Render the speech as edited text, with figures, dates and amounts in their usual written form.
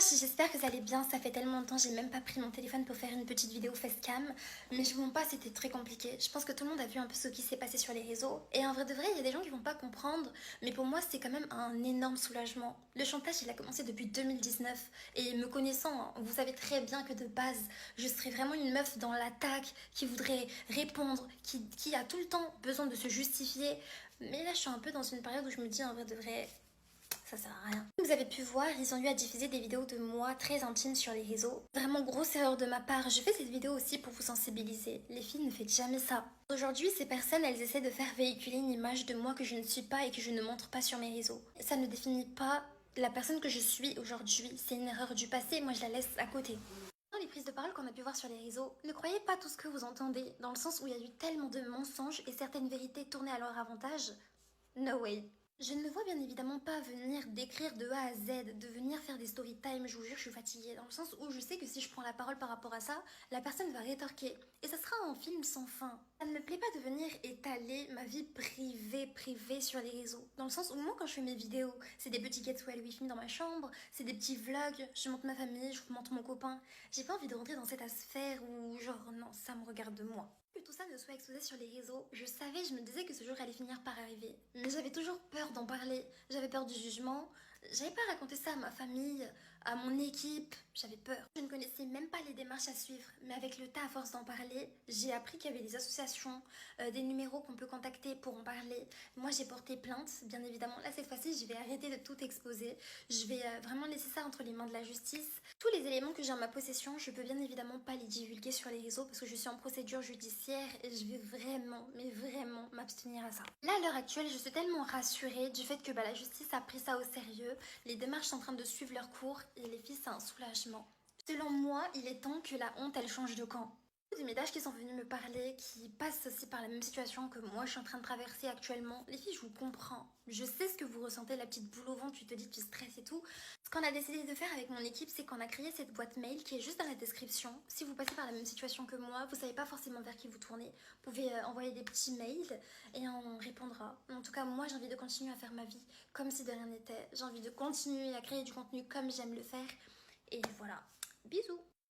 j'espère que vous allez bien, ça fait tellement longtemps, j'ai même pas pris mon téléphone pour faire une petite vidéo facecam, mais je vous mens pas, c'était très compliqué. Je pense que tout le monde a vu un peu ce qui s'est passé sur les réseaux, et en vrai de vrai, il y a des gens qui vont pas comprendre, mais pour moi c'est quand même un énorme soulagement. Le chantage il a commencé depuis 2019, et me connaissant, hein, vous savez très bien que de base, je serais vraiment une meuf dans l'attaque, qui voudrait répondre, qui a tout le temps besoin de se justifier, mais là je suis un peu dans une période où je me dis en vrai de vrai, ça sert à rien. Vous avez pu voir, ils ont eu à diffuser des vidéos de moi très intimes sur les réseaux. Vraiment grosse erreur de ma part, je fais cette vidéo aussi pour vous sensibiliser. Les filles, ne faites jamais ça. Aujourd'hui, ces personnes, elles essaient de faire véhiculer une image de moi que je ne suis pas et que je ne montre pas sur mes réseaux. Ça ne définit pas la personne que je suis aujourd'hui. C'est une erreur du passé, moi je la laisse à côté. Dans les prises de parole qu'on a pu voir sur les réseaux, ne croyez pas tout ce que vous entendez, dans le sens où il y a eu tellement de mensonges et certaines vérités tournées à leur avantage. No way. Je ne me vois bien évidemment pas venir décrire de A à Z, de venir faire des story time, je vous jure, je suis fatiguée, dans le sens où je sais que si je prends la parole par rapport à ça, la personne va rétorquer, et ça sera un film sans fin. Ça ne me plaît pas de venir étaler ma vie privée sur les réseaux, dans le sens où moi quand je fais mes vidéos, c'est des petits get-well wifi dans ma chambre, c'est des petits vlogs, je montre ma famille, je vous montre mon copain, j'ai pas envie de rentrer dans cette sphère où genre non, ça me regarde de moi. Que tout ça ne soit exposé sur les réseaux, je me disais que ce jour allait finir par arriver. Mais j'avais toujours peur d'en parler, j'avais peur du jugement, j'avais pas raconté ça à ma famille, à mon équipe, j'avais peur. Je ne connaissais même pas les démarches à suivre, mais avec le tas, à force d'en parler, j'ai appris qu'il y avait des associations, des numéros qu'on peut contacter pour en parler. Moi j'ai porté plainte, bien évidemment. Là cette fois-ci, je vais arrêter de tout exposer, je vais vraiment laisser ça entre les mains de la justice. Tous les éléments que j'ai en ma possession, je peux bien évidemment pas les divulguer sur les réseaux parce que je suis en procédure judiciaire et je vais vraiment, mais vraiment m'abstenir à ça. Là, à l'heure actuelle, je suis tellement rassurée du fait que la justice a pris ça au sérieux, les démarches sont en train de suivre leur cours et les filles, c'est un soulagement. Selon moi, il est temps que la honte, elle change de camp. Des ménages qui sont venus me parler, qui passent aussi par la même situation que moi je suis en train de traverser actuellement. Les filles, je vous comprends. Je sais ce que vous ressentez, la petite boule au ventre, tu te dis tu stresses et tout. Ce qu'on a décidé de faire avec mon équipe, c'est qu'on a créé cette boîte mail qui est juste dans la description. Si vous passez par la même situation que moi, vous savez pas forcément vers qui vous tournez, vous pouvez envoyer des petits mails et on répondra. En tout cas, moi j'ai envie de continuer à faire ma vie comme si de rien n'était. J'ai envie de continuer à créer du contenu comme j'aime le faire. Et voilà. Bisous!